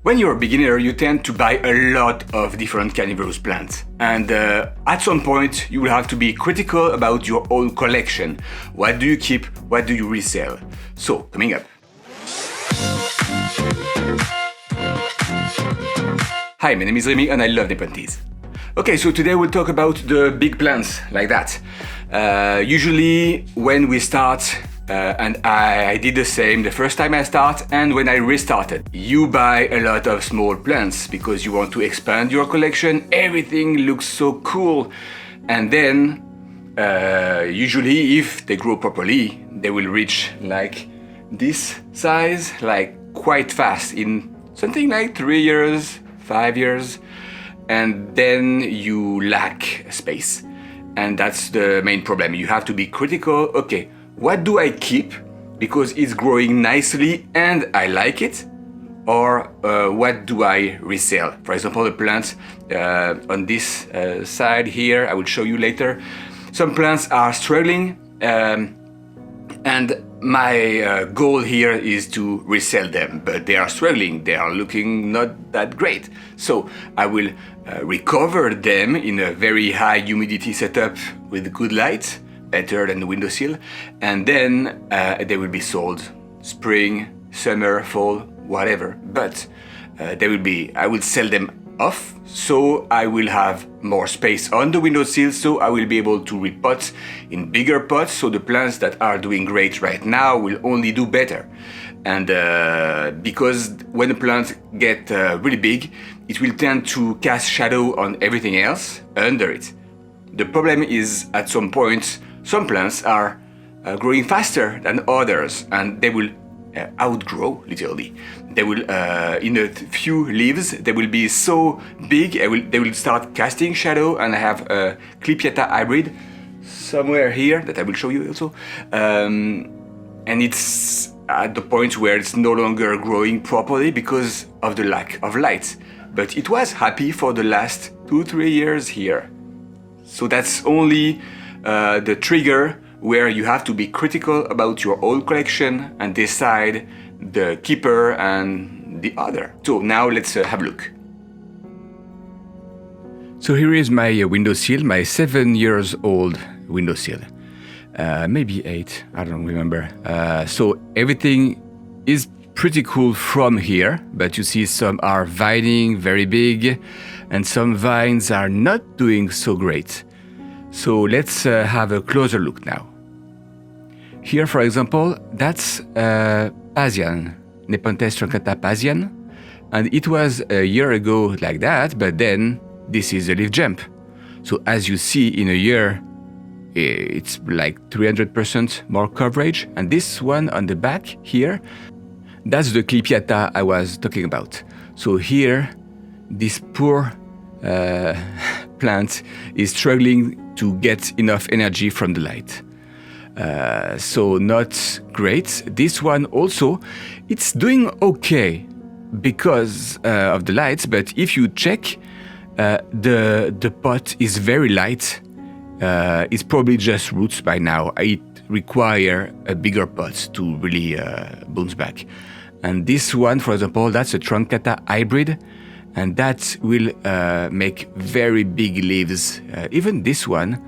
When you're a beginner, you tend to buy a lot of different carnivorous plants. And at some point, you will have to be critical about your own collection. What do you keep? What do you resell? So, coming up. Hi, my name is Remy and I love Nepenthes. Okay, so today we'll talk about the big plants like that. Usually when we start, and I did the same the first time I start and when I restarted. You buy a lot of small plants because you want to expand your collection. Everything looks so cool. And then, usually if they grow properly, they will reach like this size, like quite fast in something like 3 years, 5 years. And then you lack space. And that's the main problem. You have to be critical. Okay, what do I keep because it's growing nicely and I like it? Or what do I resell? For example, the plants on this side here, I will show you later. Some plants are struggling and my goal here is to resell them, but they are struggling, they are looking not that great. So I will recover them in a very high humidity setup with good light, better than the Windowsill, and then they will be sold spring, summer, fall, whatever. But I will sell them off, so I will have more space on the windowsill, so I will be able to repot in bigger pots, so the plants that are doing great right now will only do better. And because when the plants get really big, it will tend to cast shadow on everything else under it. The problem is at some point, some plants are growing faster than others, and they will outgrow, literally. They will, in a few leaves, they will be so big, they will start casting shadow, and I have a Clypeata hybrid somewhere here that I will show you also. And it's at the point where it's no longer growing properly because of the lack of light. But it was happy for the last 2-3 years here. So that's only the trigger where you have to be critical about your own collection and decide the keeper and the other. So now let's have a look. So here is my windowsill, my 7 years old windowsill. Maybe 8, I don't remember. So everything is pretty cool from here, but you see some are vining very big and some vines are not doing so great. So let's have a closer look now. Here, for example, that's Pasian, Nepenthes truncata Pasian, and it was a year ago like that, but then this is a leaf jump. So as you see in a year, it's like 300% more coverage, and this one on the back here, that's the Clypeata I was talking about. So here, this poor plant is struggling to get enough energy from the light. So not great. This one also, it's doing okay because of the lights, but if you check, the pot is very light. It's probably just roots by now. It requires a bigger pot to really bounce back. And this one, for example, that's a truncata hybrid, and that will make very big leaves. Even this one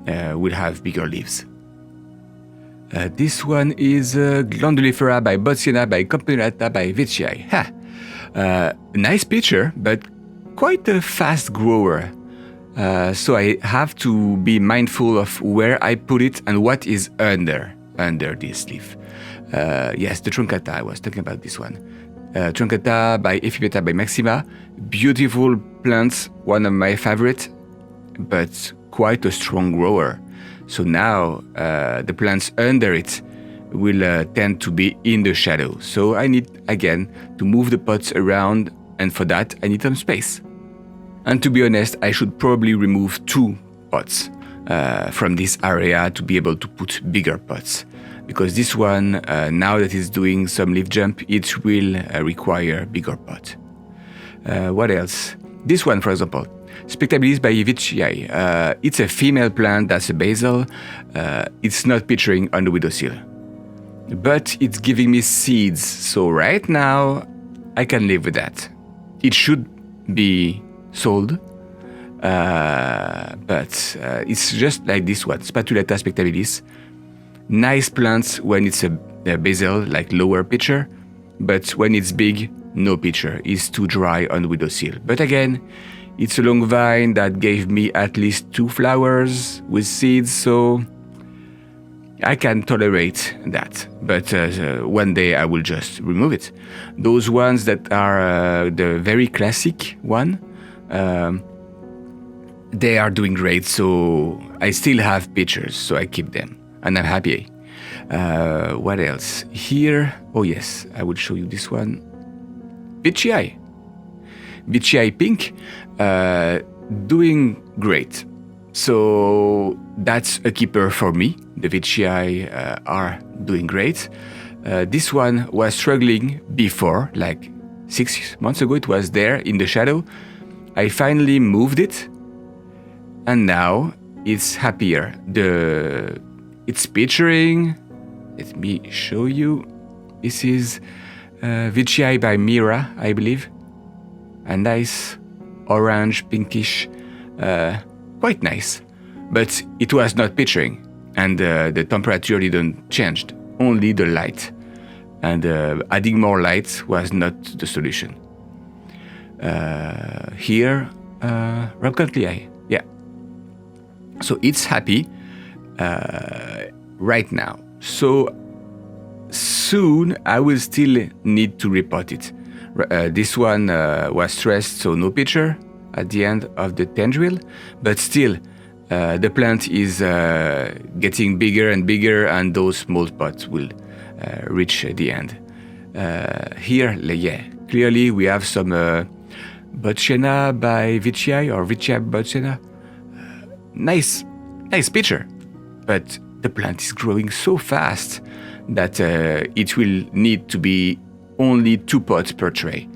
will have bigger leaves. This one is Glandulifera by Botsiana by Campanulata by Veitchii. Nice picture, but quite a fast grower. So I have to be mindful of where I put it and what is under this leaf. Yes, the truncata, I was talking about this one. Truncata by Ephibiata by Maxima. Beautiful plants, one of my favorite, but quite a strong grower. So now the plants under it will tend to be in the shadow. So I need, again, to move the pots around, and for that I need some space. And to be honest, I should probably remove 2 pots from this area to be able to put bigger pots. Because this one, now that it's doing some leaf jump, it will require bigger pot. What else? This one, for example. Spectabilis by Veitchii. It's a female plant, that's a basil. It's not picturing on the windowsill. But it's giving me seeds, so right now I can live with that. it should be sold, but it's just like this one, Spatulata spectabilis. Nice plants when it's a basil, like lower pitcher, but when it's big, no pitcher. It's too dry on Windowsill. But again, it's a long vine that gave me at least 2 flowers with seeds, so I can tolerate that. But one day I will just remove it. Those ones that are the very classic one, they are doing great, so I still have pictures, so I keep them, and I'm happy. What else? Here, oh yes, I will show you this one. Veitchii pink, doing great. So that's a keeper for me. The Veitchii are doing great. This one was struggling before, like 6 months ago. It was there in the shadow. I finally moved it, and now it's happier. It's picturing. Let me show you. This is Veitchii by Mira, I believe. A nice orange, pinkish, quite nice. But it was not picturing, and the temperature didn't change, only the light. And adding more light was not the solution. Here, Remy, yeah. So it's happy right now. So soon I will still need to repot it. This one was stressed, so no pitcher at the end of the tendril, but still the plant is getting bigger and bigger, and those small pots will reach the end. Here, yeah, clearly we have some Bocena by Veitchii or Veitchii Bocena. Nice pitcher, but the plant is growing so fast that it will need to be only 2 pots per tray.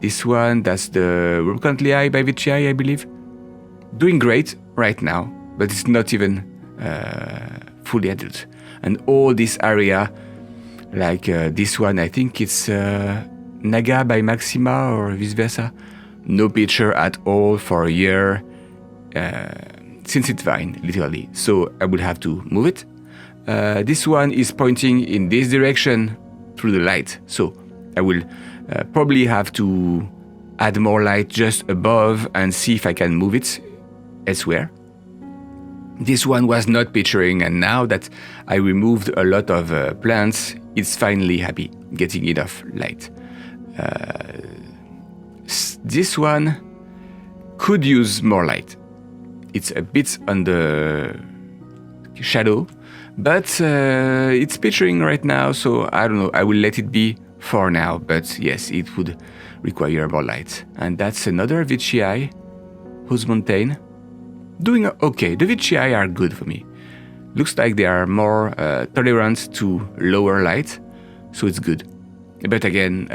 This one, that's the Remy by Veitchii, I believe. Doing great right now, but it's not even fully adult. And all this area, like this one, I think it's Naga by Maxima or vice versa. No pitcher at all for a year. Since it's vine, literally. So I will have to move it. This one is pointing in this direction through the light. So I will probably have to add more light just above and see if I can move it elsewhere. This one was not picturing, and now that I removed a lot of plants, it's finally happy, getting enough light. This one could use more light. It's a bit on the shadow, but it's picturing right now, so I don't know. I will let it be for now, but yes, it would require more light. And that's another Veitchii, Whose Mountain. Doing okay. The Veitchii are good for me. Looks like they are more tolerant to lower light, so it's good. But again,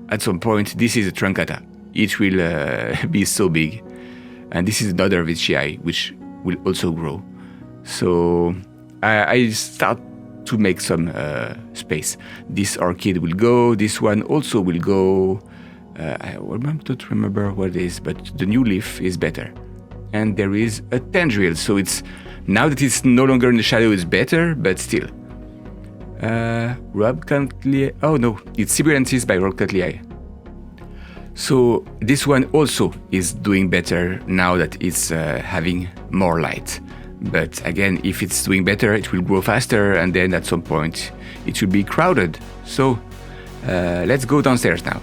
at some point, this is a truncata. It will be so big. And this is another Veitchii, which will also grow. So I start to make some space. This orchid will go. This one also will go. I don't remember what it is, but the new leaf is better. And there is a tendril. So it's now that it's no longer in the shadow, it's better, but still. Oh no, it's Siberiensis by Remy. So this one also is doing better now that it's having more light. But again, if it's doing better, it will grow faster, and then at some point it will be crowded. So let's go downstairs now.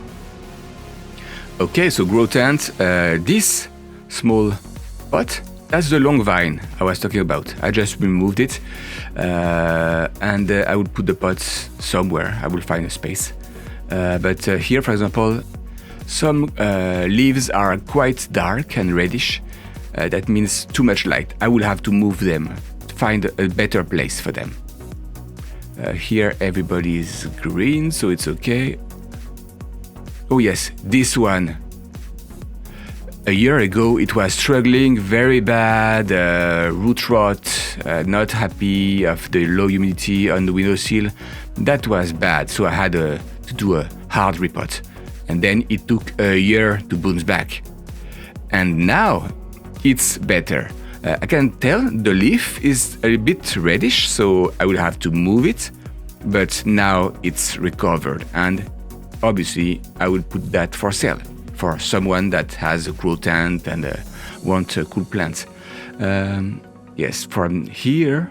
Okay, so grow tent. This small pot, that's the long vine I was talking about. I just removed it, and I will put the pots somewhere. I will find a space. But here, for example, some leaves are quite dark and reddish. That means too much light. I will have to move them, find a better place for them. Here everybody is green, so it's okay. Oh yes, this one. A year ago it was struggling very bad, root rot, not happy of the low humidity on the windowsill. That was bad, so I had to do a hard repot and then it took a year to bounce back. And now it's better. I can tell the leaf is a bit reddish, so I will have to move it, but now it's recovered, and obviously I will put that for sale for someone that has a grow tent and want a cool plant. Yes, from here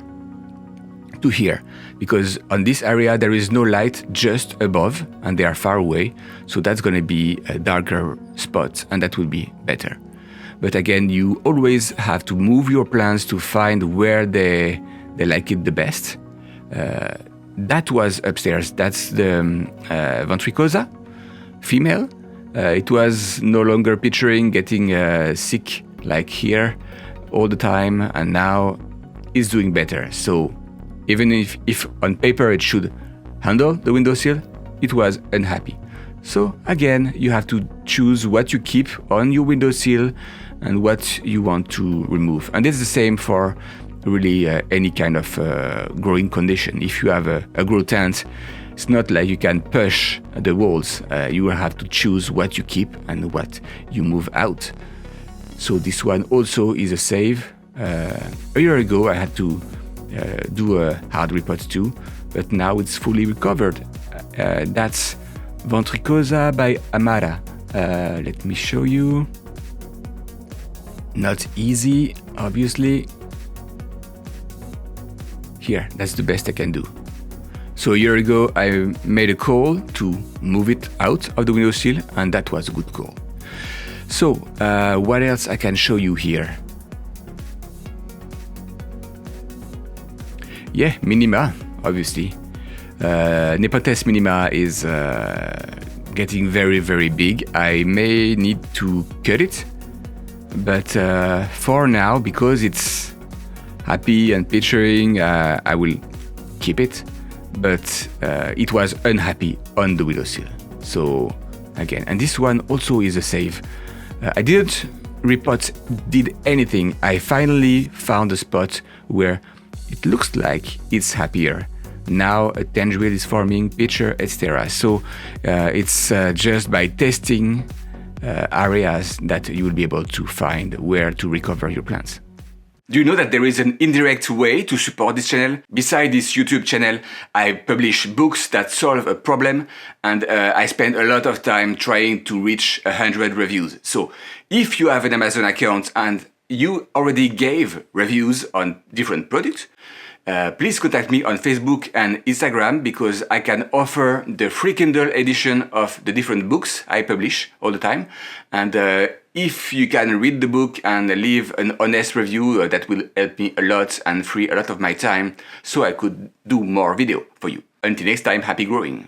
to here, because on this area there is no light just above and they are far away, so that's going to be a darker spot and that will be better. But again, you always have to move your plants to find where they like it the best. That was upstairs. That's the ventricosa, female. It was no longer picturing getting sick like here all the time, and now it's doing better. So even if on paper it should handle the windowsill, it was unhappy. So again, you have to choose what you keep on your windowsill and what you want to remove. And it's the same for really any kind of growing condition. If you have a grow tent, it's not like you can push the walls. You will have to choose what you keep and what you move out. So this one also is a save. A year ago I had to do a hard repot too, but now it's fully recovered. That's Ventricosa by Amara. Let me show you. Not easy, obviously. Here, that's the best I can do. So a year ago I made a call to move it out of the windowsill, and that was a good call. So what else I can show you here? Yeah, minima, obviously. Nepenthes minima is getting very, very big. I may need to cut it, but for now, because it's happy and picturing, I will keep it. But it was unhappy on the windowsill. So again, and this one also is a save. I didn't did anything. I finally found a spot where it looks like it's happier. Now a tangerine is forming, pitcher, etc. So it's just by testing areas that you will be able to find where to recover your plants. Do you know that there is an indirect way to support this channel? Beside this YouTube channel, I publish books that solve a problem, and I spend a lot of time trying to reach 100 reviews. So if you have an Amazon account and you already gave reviews on different products, please contact me on Facebook and Instagram, because I can offer the free Kindle edition of the different books I publish all the time. And if you can read the book and leave an honest review, that will help me a lot and free a lot of my time, so I could do more video for you. Until next time, happy growing!